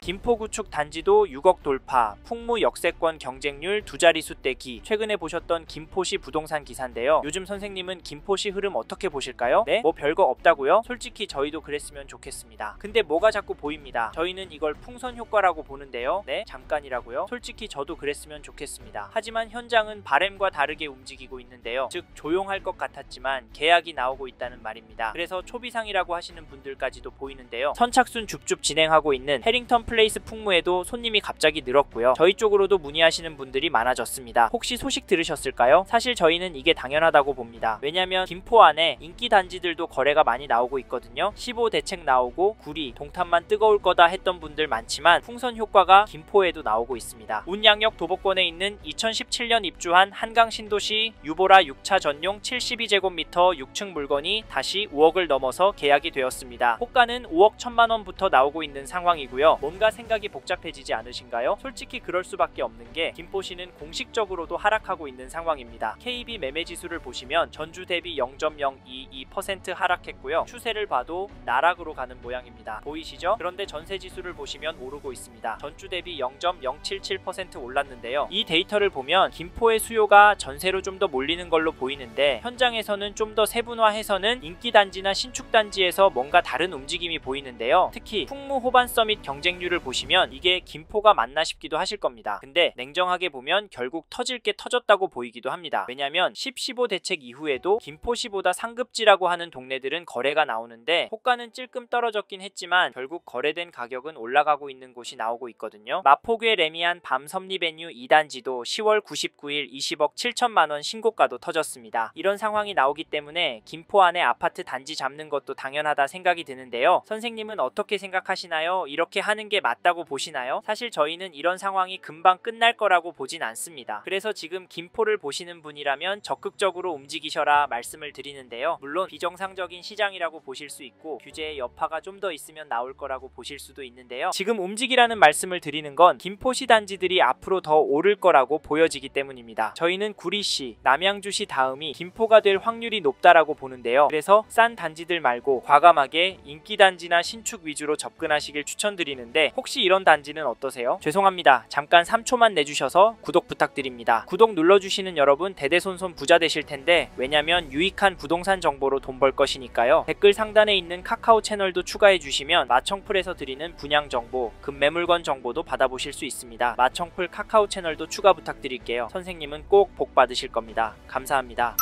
김포 구축 단지도 6억 돌파, 풍무 역세권 경쟁률 2자릿수 대기. 최근에 보셨던 김포시 부동산 기사인데요. 요즘 선생님은 김포시 흐름 어떻게 보실까요? 네? 뭐 별거 없다고요? 솔직히 저희도 그랬으면 좋겠습니다. 근데 뭐가 자꾸 보입니다. 저희는 이걸 풍선 효과라고 보는데요. 네? 잠깐이라고요? 솔직히 저도 그랬으면 좋겠습니다. 하지만 현장은 바램과 다르게 움직이고 있는데요. 즉 조용할 것 같았지만 계약이 나오고 있다는 말입니다. 그래서 초비상이라고 하시는 분들까지도 보이는데요. 선착순 줍줍 진행하고 있는 해링턴 플레이스 풍무에도 손님이 갑자기 늘었고요. 저희 쪽으로도 문의하시는 분들이 많아졌습니다. 혹시 소식 들으셨을까요? 사실 저희는 이게 당연하다고 봅니다. 왜냐면 김포 안에 인기 단지들도 거래가 많이 나오고 있거든요. 15 대책 나오고 구리, 동탄만 뜨거울 거다 했던 분들 많지만 풍선 효과가 김포에도 나오고 있습니다. 운양역 도보권에 있는 2017년 입주한 한강 신도시 유보라 6차 전용 72제곱미터 6층 물건이 다시 5억을 넘어서 계약이 되었습니다. 호가는 5억 1천만원부터 나오고 있는 상황이고요. 뭔가 생각이 복잡해지지 않으신가요? 솔직히 그럴 수밖에 없는 게 김포시는 공식적으로도 하락하고 있는 상황입니다. KB 매매지수를 보시면 전주 대비 0.022% 하락했고요. 추세를 봐도 나락으로 가는 모양입니다. 보이시죠? 그런데 전세지수를 보시면 오르고 있습니다. 전주 대비 0.077% 올랐는데요. 이 데이터를 보면 김포의 수요가 전세로 좀 더 몰리는 걸로 보이는데 현장에서는 좀 더 세분화해서는 인기단지나 신축단지에서 뭔가 다른 움직임이 보이는데요. 특히 풍무 호반 서밋 경쟁률을 보시면 이게 김포가 맞나 싶기도 하실 겁니다. 근데 냉정하게 보면 결국 터질 게 터졌다고 보이기도 합니다. 왜냐면 10-15 대책 이후에도 김포시보다 상급지라고 하는 동네들은 거래가 나오는데 호가는 찔끔 떨어졌긴 했지만 결국 거래된 가격은 올라가고 있는 곳이 나오고 있거든요. 마포구의 레미안 밤섬리베뉴 2단지도 10월 99일 20억 7천만원 신고가도 터졌습니다. 이런 상황이 나오기 때문에 김포 안에 아파트 단지 잡는 것도 당연하다 생각이 드는데요. 선생님은 어떻게 생각하시나요? 이렇게 하는 게 맞다고 보시나요? 사실 저희는 이런 상황이 금방 끝날 거라고 보진 않습니다. 그래서 지금 김포를 보시는 분이라면 적극적으로 움직이셔라 말씀을 드리는데요. 물론 비정상적인 시장이라고 보실 수 있고 규제의 여파가 좀 더 있으면 나올 거라고 보실 수도 있는데요. 지금 움직이라는 말씀을 드리는 건 김포시 단지들이 앞으로 더 오를 거라고 보여지기 때문입니다. 저희는 구리시, 남양주시 다음이 김포가 될 확률이 높다라고 보는데요. 그래서 싼 단지들 말고 과감하게 인기 단지나 신축 위주로 접근하시길 추천드리는데 혹시 이런 단지는 어떠세요? 죄송합니다. 잠깐 3초만 내주셔서 구독 부탁드립니다. 구독 눌러주시는 여러분 대대손손 부자 되실 텐데 왜냐면 유익한 부동산 정보로 돈 벌 것이니까요. 댓글 상단에 있는 카카오 채널도 추가해 주시면 마청풀에서 드리는 분양 정보, 급매물건 정보도 받아보실 수 있습니다. 마청풀 카카오 채널도 추가 부탁드릴게요. 선생님은 꼭 복 받으실 겁니다. 감사합니다.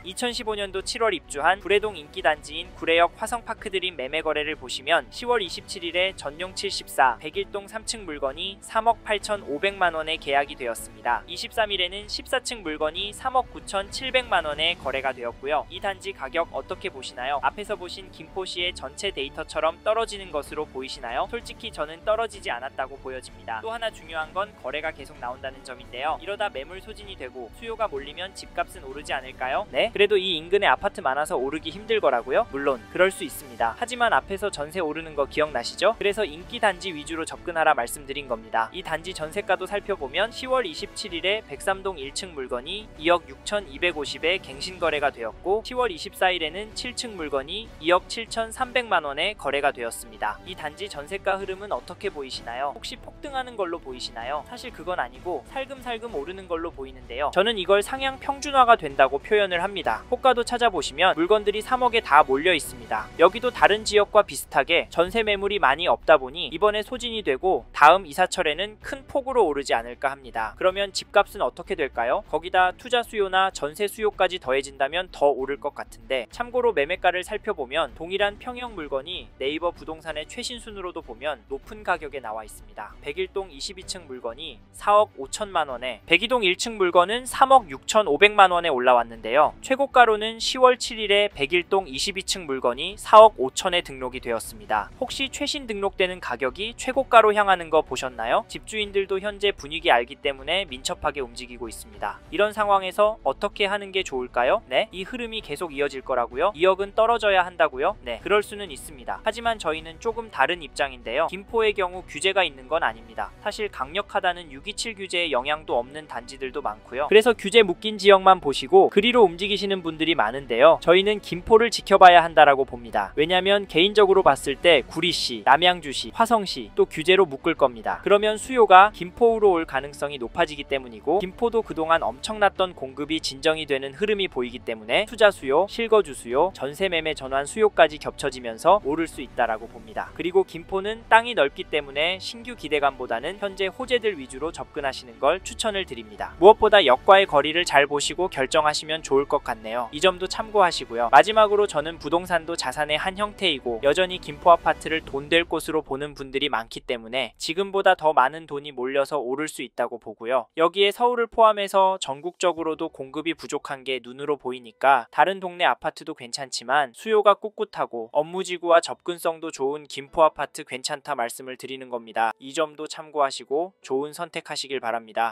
2015년도 7월 입주한 구례동 인기단지인 구례역 화성파크드림 매매거래를 보시면 10월 27일에 전용 74, 101동 3층 물건이 3억 8,500만원에 계약이 되었습니다. 23일에는 14층 물건이 3억 9,700만원에 거래가 되었고요. 이 단지 가격 어떻게 보시나요? 앞에서 보신 김포시의 전체 데이터처럼 떨어지는 것으로 보이시나요? 솔직히 저는 떨어지지 않았다고 보여집니다. 또 하나 중요한 건 거래가 계속 나온다는 점인데요. 이러다 매물 소진이 되고 수요가 몰리면 집값은 오르지 않을까요? 네? 그래도 이 인근에 아파트 많아서 오르기 힘들 거라고요? 물론 그럴 수 있습니다. 하지만 앞에서 전세 오르는 거 기억나시죠? 그래서 인기 단지 위주로 접근하라 말씀드린 겁니다. 이 단지 전세가도 살펴보면 10월 27일에 103동 1층 물건이 2억 6,250에 갱신거래가 되었고 10월 24일에는 7층 물건이 2억 7,300만원에 거래가 되었습니다. 이 단지 전세가 흐름은 어떻게 보이시나요? 혹시 폭등하는 걸로 보이시나요? 사실 그건 아니고 살금살금 오르는 걸로 보이는데요. 저는 이걸 상향 평준화가 된다고 표현을 합니다. 호가도 찾아보시면 물건들이 3억에 다 몰려 있습니다. 여기도 다른 지역과 비슷하게 전세 매물이 많이 없다 보니 이번에 소진이 되고 다음 이사철에는 큰 폭으로 오르지 않을까 합니다. 그러면 집값은 어떻게 될까요? 거기다 투자 수요나 전세 수요까지 더해진다면 더 오를 것 같은데 참고로 매매가를 살펴보면 동일한 평형 물건이 네이버 부동산의 최신 순으로도 보면 높은 가격에 나와 있습니다. 101동 22층 물건이 4억 5천만원에 102동 1층 물건은 3억 6,500만원에 올라왔는데요. 최고가로는 10월 7일에 101동 22층 물건이 4억 5천에 등록이 되었습니다. 혹시 최신 등록되는 가격이 최고가로 향하는 거 보셨나요? 집주인들도 현재 분위기 알기 때문에 민첩하게 움직이고 있습니다. 이런 상황에서 어떻게 하는 게 좋을까요? 네? 이 흐름이 계속 이어질 거라고요? 2억은 떨어져야 한다고요? 네, 그럴 수는 있습니다. 하지만 저희는 조금 다른 입장인데요. 김포의 경우 규제가 있는 건 아닙니다. 사실 강력하다는 627 규제의 영향도 없는 단지들도 많고요. 그래서 규제 묶인 지역만 보시고 그리로 움직이시는 생각하시는 분들이 많은데요. 저희는 김포를 지켜봐야 한다라고 봅니다. 왜냐면 개인적으로 봤을 때 구리시, 남양주시, 화성시 또 규제로 묶을 겁니다. 그러면 수요가 김포로 올 가능성이 높아지기 때문이고, 김포도 그동안 엄청났던 공급이 진정이 되는 흐름이 보이기 때문에 투자 수요, 실거주 수요, 전세 매매 전환 수요까지 겹쳐지면서 오를 수 있다라고 봅니다. 그리고 김포는 땅이 넓기 때문에 신규 기대감보다는 현재 호재들 위주로 접근하시는 걸 추천을 드립니다. 무엇보다 역과의 거리를 잘 보시고 결정하시면 좋을 것 같네요. 이 점도 참고하시고요. 마지막으로 저는 부동산도 자산의 한 형태이고 여전히 김포 아파트를 돈 될 곳으로 보는 분들이 많기 때문에 지금보다 더 많은 돈이 몰려서 오를 수 있다고 보고요. 여기에 서울을 포함해서 전국적으로도 공급이 부족한 게 눈으로 보이니까 다른 동네 아파트도 괜찮지만 수요가 꿋꿋하고 업무지구와 접근성도 좋은 김포 아파트 괜찮다 말씀을 드리는 겁니다. 이 점도 참고하시고 좋은 선택하시길 바랍니다.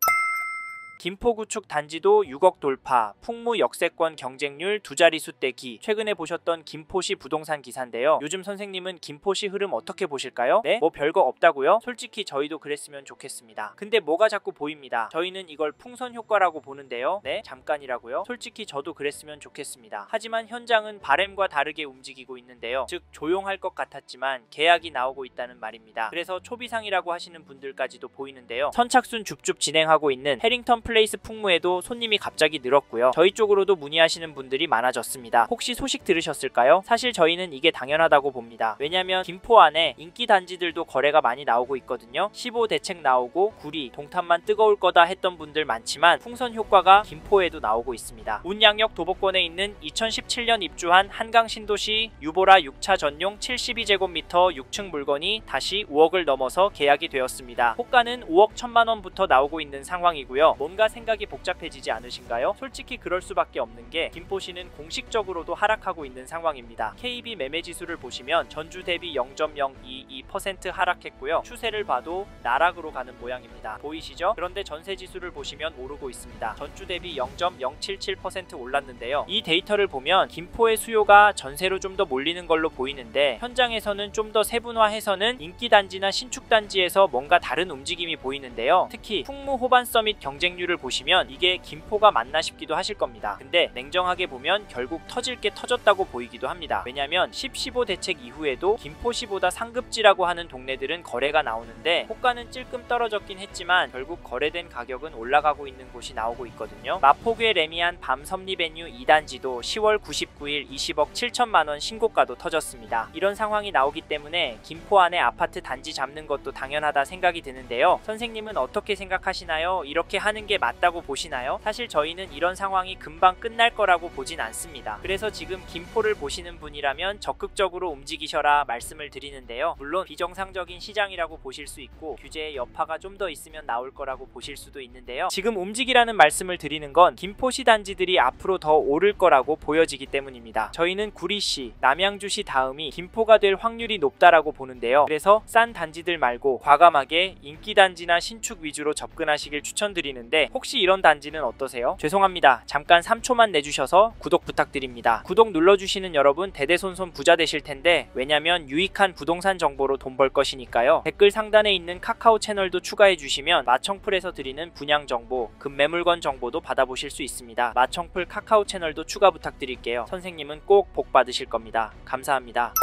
김포 구축 단지도 6억 돌파, 풍무 역세권 경쟁률 두 자릿수 떼기. 최근에 보셨던 김포시 부동산 기사인데요. 요즘 선생님은 김포시 흐름 어떻게 보실까요? 네? 뭐 별거 없다고요? 솔직히 저희도 그랬으면 좋겠습니다. 근데 뭐가 자꾸 보입니다. 저희는 이걸 풍선 효과라고 보는데요. 네? 잠깐이라고요? 솔직히 저도 그랬으면 좋겠습니다. 하지만 현장은 바램과 다르게 움직이고 있는데요. 즉 조용할 것 같았지만 계약이 나오고 있다는 말입니다. 그래서 초비상이라고 하시는 분들까지도 보이는데요. 선착순 줍줍 진행하고 있는 해링턴 플레이스 풍무에도 손님이 갑자기 늘었고요. 저희 쪽으로도 문의하시는 분들이 많아졌습니다. 혹시 소식 들으셨을까요? 사실 저희는 이게 당연하다고 봅니다. 왜냐면 김포 안에 인기 단지들도 거래가 많이 나오고 있거든요. 15 대책 나오고 구리, 동탄만 뜨거울 거다 했던 분들 많지만 풍선 효과가 김포에도 나오고 있습니다. 운양역 도보권에 있는 2017년 입주한 한강 신도시 유보라 6차 전용 72제곱미터 6층 물건이 다시 5억을 넘어서 계약이 되었습니다. 호가는 5억 1천만 원부터 나오고 있는 상황이고요. 뭔가 생각이 복잡해지지 않으신가요? 솔직히 그럴 수밖에 없는 게 김포시는 공식적으로도 하락하고 있는 상황입니다. KB 매매지수를 보시면 전주 대비 0.022% 하락했고요. 추세를 봐도 나락으로 가는 모양입니다. 보이시죠? 그런데 전세지수를 보시면 오르고 있습니다. 전주 대비 0.077% 올랐는데요. 이 데이터를 보면 김포의 수요가 전세로 좀 더 몰리는 걸로 보이는데 현장에서는 좀 더 세분화해서는 인기단지나 신축단지에서 뭔가 다른 움직임이 보이는데요. 특히 풍무 호반 서밋 경쟁률을 보시면 이게 김포가 맞나 싶기도 하실 겁니다. 근데 냉정하게 보면 결국 터질 게 터졌다고 보이기도 합니다. 왜냐면 10-15 대책 이후에도 김포시보다 상급지라고 하는 동네들은 거래가 나오는데 호가는 찔끔 떨어졌긴 했지만 결국 거래된 가격은 올라가고 있는 곳이 나오고 있거든요. 마포구의 레미안 밤섬리베뉴 2단지도 10월 99일 20억 7천만원 신고가도 터졌습니다. 이런 상황이 나오기 때문에 김포 안에 아파트 단지 잡는 것도 당연하다 생각이 드는데요. 선생님은 어떻게 생각하시나요? 이렇게 하는 게 맞다고 보시나요? 사실 저희는 이런 상황이 금방 끝날 거라고 보진 않습니다. 그래서 지금 김포를 보시는 분이라면 적극적으로 움직이셔라 말씀을 드리는데요. 물론 비정상적인 시장이라고 보실 수 있고 규제의 여파가 좀 더 있으면 나올 거라고 보실 수도 있는데요. 지금 움직이라는 말씀을 드리는 건 김포시 단지들이 앞으로 더 오를 거라고 보여지기 때문입니다. 저희는 구리시, 남양주시 다음이 김포가 될 확률이 높다라고 보는데요. 그래서 싼 단지들 말고 과감하게 인기 단지나 신축 위주로 접근하시길 추천드리는데 혹시 이런 단지는 어떠세요? 죄송합니다. 잠깐 3초만 내주셔서 구독 부탁드립니다. 구독 눌러주시는 여러분 대대손손 부자 되실 텐데 왜냐면 유익한 부동산 정보로 돈 벌 것이니까요. 댓글 상단에 있는 카카오 채널도 추가해 주시면 마청풀에서 드리는 분양 정보, 급매물건 정보도 받아보실 수 있습니다. 마청풀 카카오 채널도 추가 부탁드릴게요. 선생님은 꼭 복 받으실 겁니다. 감사합니다.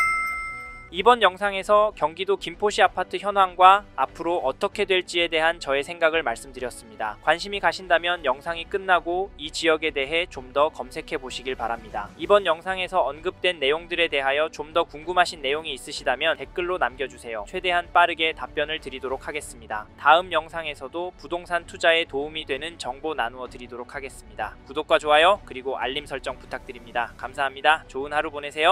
이번 영상에서 경기도 김포시 아파트 현황과 앞으로 어떻게 될지에 대한 저의 생각을 말씀드렸습니다. 관심이 가신다면 영상이 끝나고 이 지역에 대해 좀 더 검색해 보시길 바랍니다. 이번 영상에서 언급된 내용들에 대하여 좀 더 궁금하신 내용이 있으시다면 댓글로 남겨주세요. 최대한 빠르게 답변을 드리도록 하겠습니다. 다음 영상에서도 부동산 투자에 도움이 되는 정보 나누어 드리도록 하겠습니다. 구독과 좋아요 그리고 알림 설정 부탁드립니다. 감사합니다. 좋은 하루 보내세요.